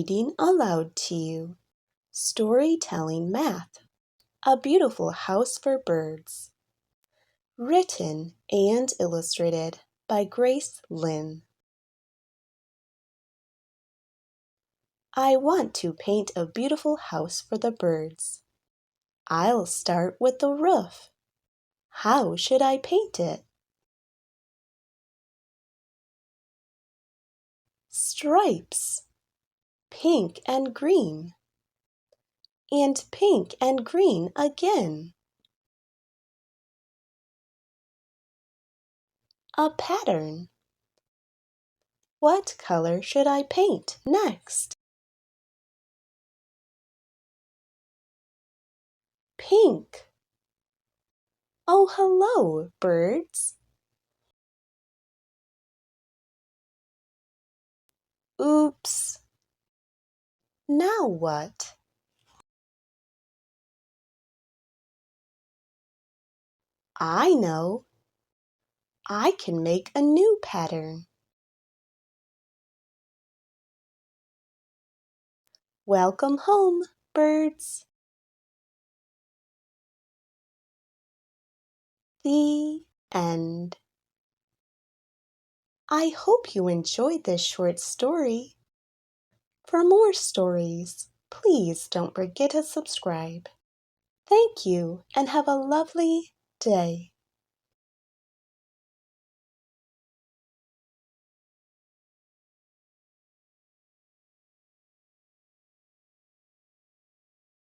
Reading aloud to you. Storytelling Math. A Beautiful House for Birds. Written and illustrated by Grace Lin. I want to paint a beautiful house for the birds. I'll start with the roof. How should I paint it? Stripes. Pink and green. And pink and green again. A pattern. What color should I paint next? Pink. Oh, hello, birds. Oops. Now what? I know. I can make a new pattern. Welcome home, birds. The end. I hope you enjoyed this short story. For more stories, please don't forget to subscribe. Thank you and have a lovely day.